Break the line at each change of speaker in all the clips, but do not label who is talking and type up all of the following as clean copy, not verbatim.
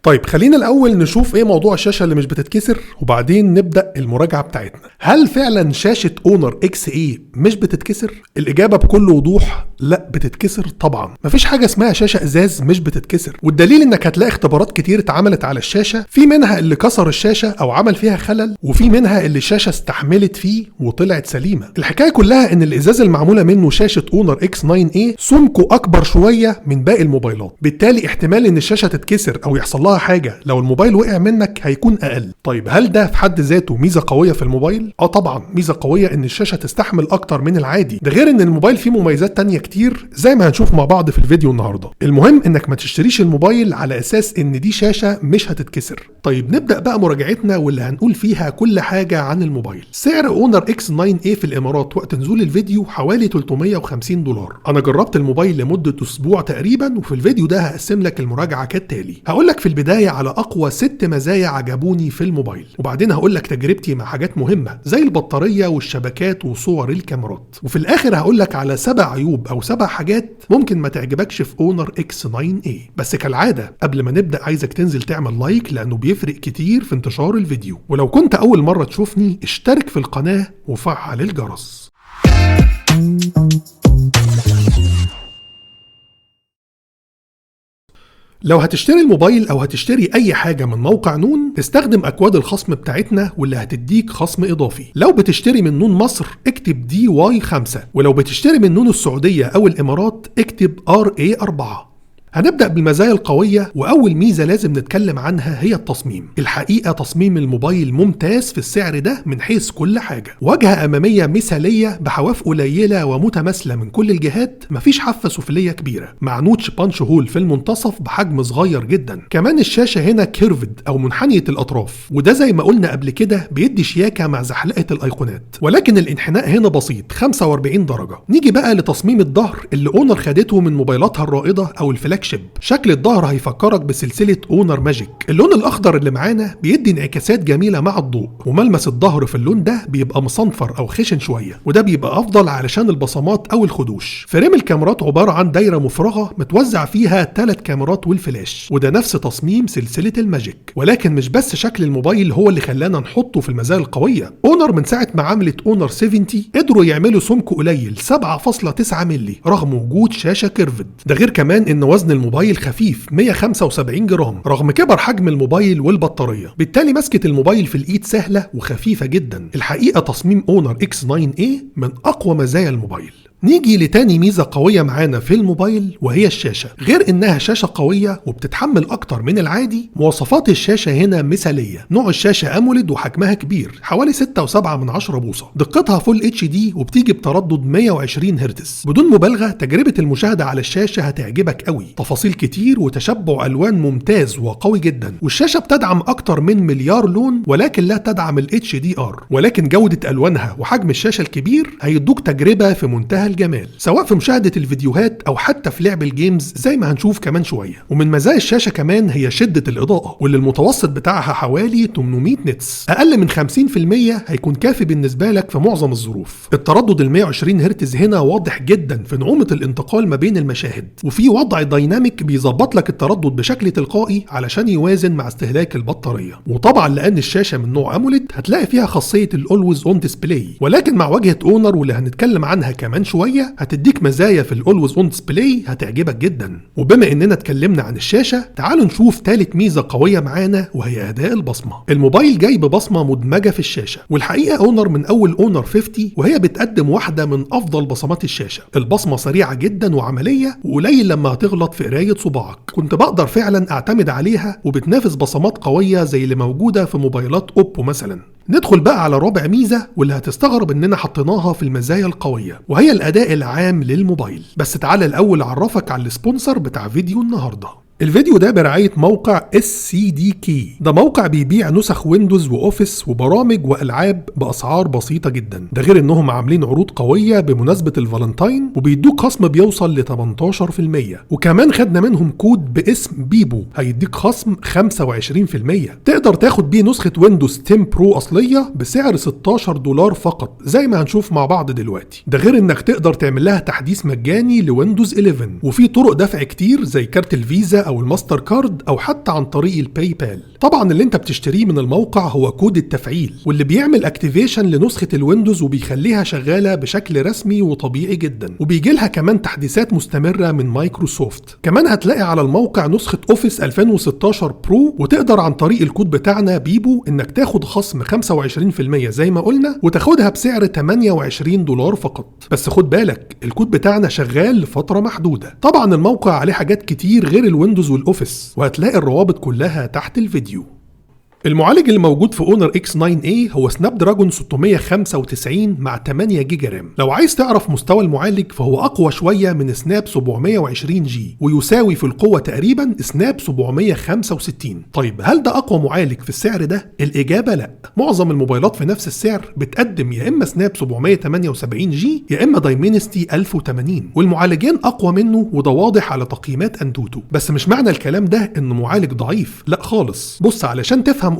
طيب خلينا الأول نشوف ايه موضوع الشاشة اللي مش بتتكسر وبعدين نبدأ المراجعة بتاعتنا. هل فعلا شاشة اونر اكس اي مش بتتكسر؟ الإجابة بكل وضوح لا، بتتكسر طبعا. مفيش حاجة اسمها شاشة ازاز مش بتتكسر، والدليل انك هتلاقي اختبارات كتير اتعملت على الشاشة، في منها اللي كسر الشاشة او عمل فيها خلل، وفي منها اللي الشاشة استحملت فيه وطلعت سليمة. الحكاية كلها ان الازاز المعمولة منه شاشة اونر اكس 9A سمكه اكبر شوية من باقي الموبايلات، بالتالي احتمال ان الشاشة تتكسر او يحصل لها حاجة لو الموبايل وقع منك هيكون اقل. طيب هل ده في حد ذاته ميزة قوية في الموبايل؟ طبعا ميزة قوية ان الشاشة تستحمل اكتر من العادي، ده غير ان الموبايل فيه مميزات تانية كتير زي ما هنشوف مع بعض في الفيديو النهاردة. المهم انك ما تشتريش الموبايل على اساس ان دي شاشة مش هتتكسر. طيب نبدأ بقى مراجعتنا واللي هنقول فيها كل حاجة عن الموبايل. سعر اونر اكس 9A في الامارات وقت نزول الفيديو حوالي $350. انا جربت الموبايل لمدة اسبوع تقريبا، وفي الفيديو ده هقسم لك المراجعة كالتالي. هقول لك في البداية على اقوى 6 مزايا عجبوني في الموبايل، وبعدين هقول لك تجربتي مع حاجات مهمة زي البطارية والشبكات وصور الكاميرات، وفي الاخر هقول لك على 7 عيوب او 7 حاجات ممكن ما تعجبكش في اونر اكس 9A. بس كالعادة قبل ما نبدأ عايزك تنزل تعمل لايك لانه بيفرق كتير في انتشار الفيديو، ولو كنت اول مرة تشوفني اشترك في القناة وفعل الجرس. لو هتشتري الموبايل او هتشتري اي حاجة من موقع نون استخدم اكواد الخصم بتاعتنا واللي هتديك خصم اضافي. لو بتشتري من نون مصر اكتب DY5، ولو بتشتري من نون السعودية او الامارات اكتب RA4. هنبدأ بالمزايا القوية، وأول ميزة لازم نتكلم عنها هي التصميم. الحقيقة تصميم الموبايل ممتاز في السعر ده من حيث كل حاجة. واجهة أمامية مثالية بحواف قليلة ومتماثلة من كل الجهات، مفيش حافة سفلية كبيرة، مع نوتش بانش هول في المنتصف بحجم صغير جدا. كمان الشاشة هنا كيرفد أو منحنية الأطراف، وده زي ما قلنا قبل كده بيدي شياكة مع زحلقة الأيقونات، ولكن الانحناء هنا بسيط 45 درجة. نيجي بقى لتصميم الظهر اللي اونر خدته من موبايلاتها الرائدة أو الفلاج شيب. شكل الظهر هيفكرك بسلسلة اونر ماجيك. اللون الاخضر اللي معانا بيدي انعكاسات جميلة مع الضوء، وملمس الظهر في اللون ده بيبقى مصنفر او خشن شوية، وده بيبقى افضل علشان البصمات او الخدوش. فريم الكاميرات عبارة عن دايرة مفرغة متوزع فيها 3 كاميرات والفلاش، وده نفس تصميم سلسلة الماجيك. ولكن مش بس شكل الموبايل هو اللي خلانا نحطه في المزايا القوية. اونر من ساعة ما عملت اونر 70 قدروا يعملوا سمك قليل 7.9 مللي رغم وجود شاشة كيرفد. ده غير كمان ان وزن الموبايل خفيف 175 جرام رغم كبر حجم الموبايل والبطارية، بالتالي مسكة الموبايل في الايد سهلة وخفيفة جدا. الحقيقة تصميم اونر اكس 9A من اقوى مزايا الموبايل. نيجي لتاني ميزة قوية معانا في الموبايل وهي الشاشة. غير انها شاشة قوية وبتتحمل اكتر من العادي، مواصفات الشاشة هنا مثالية. نوع الشاشة اموليد وحجمها كبير حوالي 6.7 بوصة، دقتها فول HD وبتيجي بتردد 120 هرتز. بدون مبالغة تجربة المشاهدة على الشاشة هتعجبك قوي، تفاصيل كتير وتشبع الوان ممتاز وقوي جدا، والشاشة بتدعم اكتر من مليار لون ولكن لا تدعم ال HDR، ولكن جودة الوانها وحجم الشاشة الكبير هيدوك تجربة في منتهى الجمال سواء في مشاهدة الفيديوهات او حتى في لعب الجيمز زي ما هنشوف كمان شوية. ومن مزايا الشاشة كمان هي شدة الإضاءة، واللي المتوسط بتاعها حوالي 800 نتس، اقل من 50% هيكون كافي بالنسبة لك في معظم الظروف. التردد ال 120 هرتز هنا واضح جدا في نعومة الانتقال ما بين المشاهد، وفي وضع دايناميك بيظبط لك التردد بشكل تلقائي علشان يوازن مع استهلاك البطارية. وطبعا لان الشاشة من نوع اموليد هتلاقي فيها خاصية الاولويز اون ديسبلاي، ولكن مع واجهة اونر واللي هنتكلم عنها كمان شوية هتديك مزايا في الاولويز اون ديسبلاي هتعجبك جدا. وبما اننا اتكلمنا عن الشاشة تعالوا نشوف ثالث ميزة قوية معانا وهي اداء البصمة. الموبايل جاي ببصمة مدمجة في الشاشة، والحقيقة اونر من اول اونر 50 وهي بتقدم واحدة من افضل بصمات الشاشة. البصمة سريعة جدا وعملية، وقليل لما هتغلط في قراية صباعك. كنت بقدر فعلا اعتمد عليها وبتنافس بصمات قوية زي اللي موجودة في موبايلات اوبو مثلا. ندخل بقى على رابع ميزة واللي هتستغرب اننا حطيناها في المزايا القوية، وهي الاداء العام للموبايل. بس تعالى الاول اعرفك على السبونسر بتاع فيديو النهاردة. الفيديو ده برعاية موقع SCDK. ده موقع بيبيع نسخ ويندوز واوفيس وبرامج والعاب باسعار بسيطة جدا، ده غير انهم عاملين عروض قوية بمناسبة الفالنتاين وبيدوك خصم بيوصل ل 18%، وكمان خدنا منهم كود باسم بيبو هيديك خصم 25%. تقدر تاخد بيه نسخة ويندوز 10 برو اصلية بسعر $16 فقط زي ما هنشوف مع بعض دلوقتي. ده غير انك تقدر تعمل لها تحديث مجاني لويندوز 11، وفي طرق دفع كتير زي كارت الفيزا او الماستر كارد او حتى عن طريق الباي بال. طبعا اللي انت بتشتريه من الموقع هو كود التفعيل واللي بيعمل اكتيفيشن لنسخة الويندوز وبيخليها شغالة بشكل رسمي وطبيعي جدا، وبيجي لها كمان تحديثات مستمرة من مايكروسوفت. كمان هتلاقي على الموقع نسخة اوفيس 2016 برو، وتقدر عن طريق الكود بتاعنا بيبو انك تاخد خصم 25% زي ما قلنا، وتاخدها بسعر $28 فقط. بس خد بالك الكود بتاعنا شغال لفترة محدودة. طبعا الموقع عليه حاجات كتير غير الويندوز والاوفيس، وهتلاقي الروابط كلها تحت الفيديو. المعالج اللي موجود في اونر اكس 9A هو سناب دراجون 695 مع 8 جيجا رام. لو عايز تعرف مستوى المعالج فهو اقوى شويه من سناب 720G، ويساوي في القوه تقريبا سناب 765. طيب هل ده اقوى معالج في السعر ده؟ الاجابه لا. معظم الموبايلات في نفس السعر بتقدم يا اما سناب 778G يا اما دايمنستي 1080، والمعالجين اقوى منه، وده واضح على تقييمات انتوتو. بس مش معنى الكلام ده انه معالج ضعيف، لا خالص. بص علشان تفهم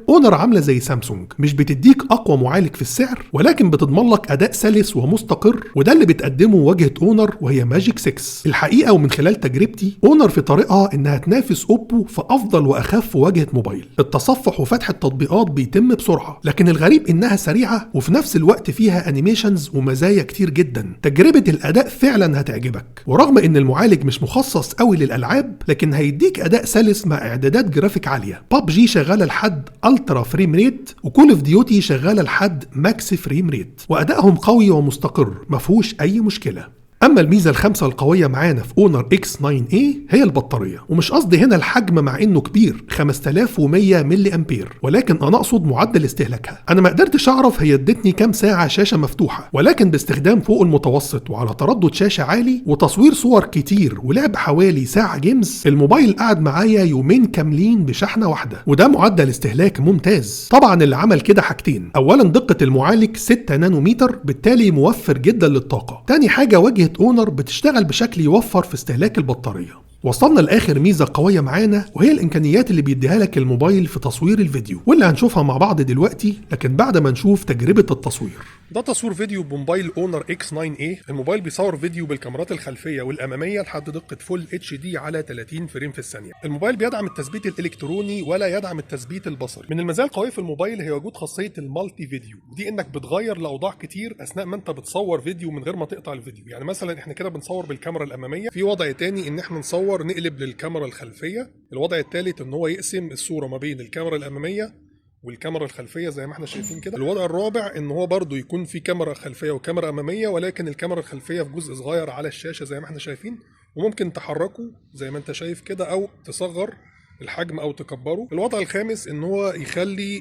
اونر عامله زي سامسونج، مش بتديك اقوى معالج في السعر ولكن بتضمن لك اداء سلس ومستقر، وده اللي بتقدمه واجهه اونر وهي ماجيك 6. الحقيقه ومن خلال تجربتي اونر في طريقها انها تنافس اوبو في افضل واخف واجهه موبايل. التصفح وفتح التطبيقات بيتم بسرعه، لكن الغريب انها سريعه وفي نفس الوقت فيها انيميشنز ومزايا كتير جدا. تجربه الاداء فعلا هتعجبك، ورغم ان المعالج مش مخصص قوي للالعاب لكن هيديك اداء سلس مع اعدادات جرافيك عاليه. PUBG شغاله لحد الترا فريم ريت، وكول اوف ديوتي شغاله لحد ماكس فريم ريت، وادائهم قوي ومستقر مفهوش اي مشكله. اما الميزه الخامسه القويه معانا في اونر اكس 9A هي البطاريه، ومش قصدي هنا الحجم مع انه كبير 5100 ملي امبير، ولكن انا اقصد معدل استهلاكها. انا ما قدرتش اعرف هي ادتني كام ساعه شاشه مفتوحه، ولكن باستخدام فوق المتوسط وعلى تردد شاشه عالي وتصوير صور كتير ولعب حوالي ساعه جيمز، الموبايل قعد معايا يومين كاملين بشحنه واحده، وده معدل استهلاك ممتاز. طبعا اللي عمل كده حاجتين: اولا دقه المعالج 6 نانومتر بالتالي موفر جدا للطاقه، تاني حاجه واجهه اونر بتشتغل بشكل يوفر في استهلاك البطارية. وصلنا لاخر ميزه قويه معانا، وهي الامكانيات اللي بيديها لك الموبايل في تصوير الفيديو، واللي هنشوفها مع بعض دلوقتي، لكن بعد ما نشوف تجربه التصوير. ده تصوير فيديو بموبايل اونر اكس 9A. الموبايل بيصور فيديو بالكاميرات الخلفيه والاماميه لحد دقه فول HD على 30 فريم في الثانيه. الموبايل بيدعم التثبيت الالكتروني ولا يدعم التثبيت البصري. من المزايا القويه في الموبايل هي وجود خاصيه المالتي فيديو، ودي انك بتغير لاوضاع كتير اثناء ما انت بتصور فيديو من غير ما تقطع الفيديو. يعني مثلا احنا كده بنصور بالكاميرا الاماميه، في وضع تاني ان احنا نصور نقلب للكاميرا الخلفيه، الوضع الثالث ان هو يقسم الصوره ما بين الكاميرا الاماميه والكاميرا الخلفيه زي ما احنا شايفين كده. الوضع الرابع ان هو برضو يكون في كاميرا خلفيه وكاميرا اماميه، ولكن الكاميرا الخلفيه في جزء صغير على الشاشه زي ما احنا شايفين، وممكن تحركه زي ما انت شايف كده او تصغر الحجم او تكبره. الوضع الخامس ان هو يخلي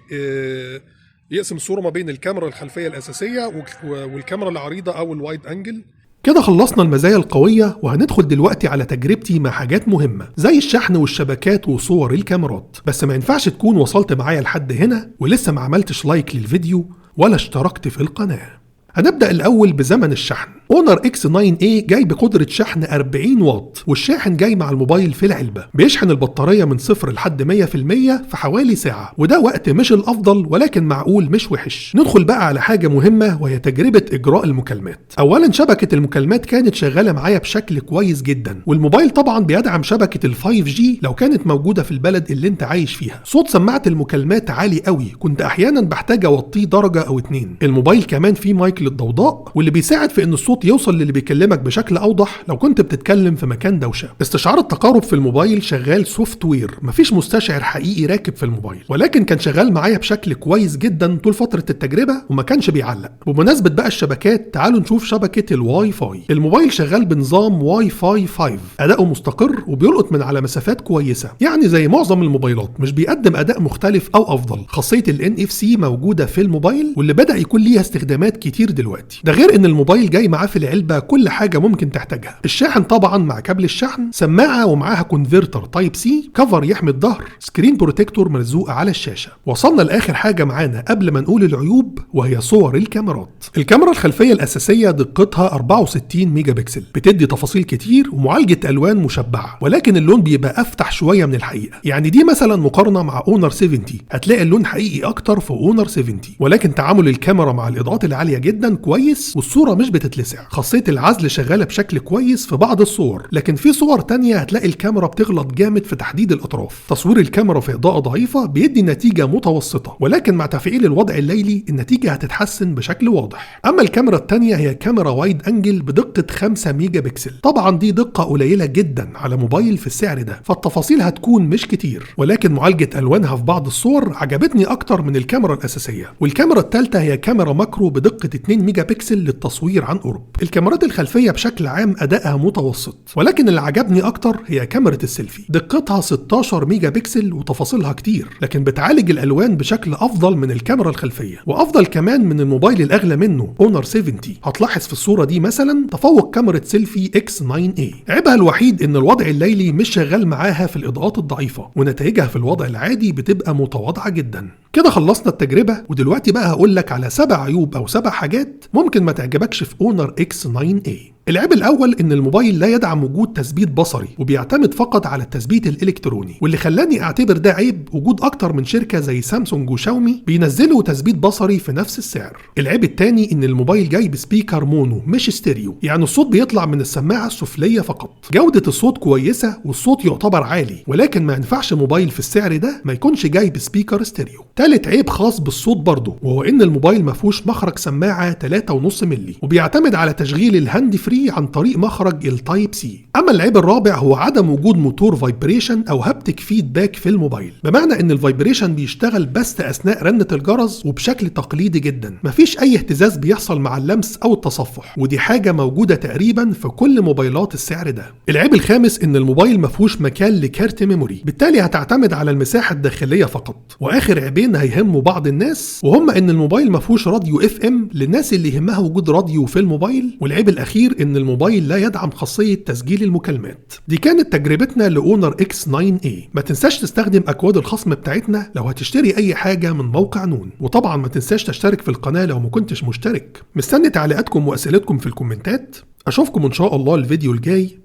يقسم الصوره ما بين الكاميرا الخلفيه الاساسيه والكاميرا العريضه او الوايد انجل. كده خلصنا المزايا القوية، وهندخل دلوقتي على تجربتي مع حاجات مهمة زي الشحن والشبكات وصور الكاميرات. بس ما ينفعش تكون وصلت معايا لحد هنا ولسه ما عملتش لايك للفيديو ولا اشتركت في القناة. هنبدأ الأول بزمن الشحن. اونر اكس 9A جاي بقدرة شحن 40 واط، والشاحن جاي مع الموبايل في العلبة. بيشحن البطارية من 0 لحد 100% في حوالي ساعة، وده وقت مش الأفضل ولكن معقول مش وحش. ندخل بقى على حاجة مهمة وهي تجربة إجراء المكالمات. أولا شبكة المكالمات كانت شغالة معايا بشكل كويس جدا، والموبايل طبعا بيدعم شبكة ال 5G لو كانت موجودة في البلد اللي انت عايش فيها. صوت سماعة المكالمات عالي قوي، كنت أحيانا بحتاج أوطيه درجة أو 2. الموبايل كمان فيه مايك للضوضاء واللي بيساعد في إن الصوت يوصل للي بيكلمك بشكل اوضح لو كنت بتتكلم في مكان دوشه. استشعار التقارب في الموبايل شغال سوفت وير، مفيش مستشعر حقيقي راكب في الموبايل، ولكن كان شغال معايا بشكل كويس جدا طول فتره التجربه وما كانش بيعلق. بمناسبه بقى الشبكات، تعالوا نشوف شبكه الواي فاي. الموبايل شغال بنظام واي فاي 5، اداؤه مستقر وبيلقط من على مسافات كويسه، يعني زي معظم الموبايلات، مش بيقدم اداء مختلف او افضل. خاصيه NFC موجوده في الموبايل واللي بدا يكون ليها استخدامات كتير دلوقتي. ده غير ان الموبايل جاي معاه في العلبه كل حاجة ممكن تحتاجها. الشاحن طبعا مع كابل الشحن، سماعة ومعاها كونفرتر تايب سي، كفر يحمي الظهر، سكرين بروتكتور ملزوق على الشاشة. وصلنا لآخر حاجة معانا قبل ما نقول العيوب، وهي صور الكاميرات. الكاميرا الخلفية الأساسية دقتها 64 ميجا بكسل، بتدي تفاصيل كتير ومعالجة ألوان مشبعة، ولكن اللون بيبقى أفتح شوية من الحقيقة. يعني دي مثلا مقارنة مع اونر 70 هتلاقي اللون حقيقي أكتر في اونر 70، ولكن تعامل الكاميرا مع الإضاءات العالية جدا كويس والصورة مش بتتلسع. واسع. خاصية العزل شغالة بشكل كويس في بعض الصور، لكن في صور تانية هتلاقي الكاميرا بتغلط جامد في تحديد الأطراف. تصوير الكاميرا في إضاءة ضعيفة بيدي نتيجة متوسطة، ولكن مع تفعيل الوضع الليلي النتيجة هتتحسن بشكل واضح. أما الكاميرا التانية هي كاميرا وايد أنجل بدقة 5 ميجا بكسل. طبعا دي دقة قليلة جدا على موبايل في السعر ده، فالتفاصيل هتكون مش كتير، ولكن معالجة ألوانها في بعض الصور عجبتني أكتر من الكاميرا الأساسية. والكاميرا الثالثة هي كاميرا ماكرو بدقة 2 ميجا بكسل للتصوير عن قرب. الكاميرات الخلفية بشكل عام أدائها متوسط، ولكن اللي عجبني أكتر هي كاميرا السيلفي. دقتها 16 ميجا بكسل وتفاصيلها كتير، لكن بتعالج الألوان بشكل أفضل من الكاميرا الخلفية، وأفضل كمان من الموبايل الأغلى منه اونر 70. هتلاحظ في الصورة دي مثلا تفوق كاميرا سيلفي X9A. عيبها الوحيد إن الوضع الليلي مش شغال معاها في الإضاءات الضعيفة، ونتائجها في الوضع العادي بتبقى متواضعة جدا. كده خلصنا التجربة، ودلوقتي بقى هقولك على 7 عيوب أو 7 حاجات ممكن ما تعجبكش في اونر X9A. العيب الأول إن الموبايل لا يدعم وجود تثبيت بصري، وبيعتمد فقط على التثبيت الإلكتروني، واللي خلاني أعتبر ده عيب وجود أكتر من شركة زي سامسونج وشاومي بينزلوا تثبيت بصري في نفس السعر. العيب التاني إن الموبايل جاي بسبيكر مونو مش ستيريو، يعني الصوت بيطلع من السماعة السفلية فقط. جودة الصوت كويسة والصوت يعتبر عالي، ولكن ما ينفعش موبايل في السعر ده ما يكونش جاي بسبيكر ستيريو. تالت عيب خاص بالصوت برضه، وهو إن الموبايل ما فيهوش مخرج سماعة 3.5 مللي، وبيعتمد على تشغيل الهاند فري عن طريق مخرج التايب سي. اما العيب الرابع هو عدم وجود موتور فايبريشن او هابتك فيدباك في الموبايل، بمعنى ان الفايبريشن بيشتغل بس اثناء رنة الجرس وبشكل تقليدي جدا، مفيش اي اهتزاز بيحصل مع اللمس او التصفح، ودي حاجة موجودة تقريبا في كل موبايلات السعر ده. العيب الخامس ان الموبايل مفيهوش مكان لكارت ميموري، بالتالي هتعتمد على المساحة الداخلية فقط. واخر عيبين هيهموا بعض الناس، وهم ان الموبايل مفيهوش راديو FM للناس اللي يهمها وجود راديو في الموبايل، والعيب الاخير ان الموبايل لا يدعم خاصية تسجيل المكالمات. دي كانت تجربتنا لأونر X9A. ما تنساش تستخدم أكواد الخصم بتاعتنا لو هتشتري أي حاجة من موقع نون، وطبعا ما تنساش تشترك في القناة لو ما كنتش مشترك. مستني تعليقاتكم وأسئلتكم في الكومنتات. أشوفكم إن شاء الله الفيديو الجاي.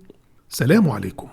سلام عليكم.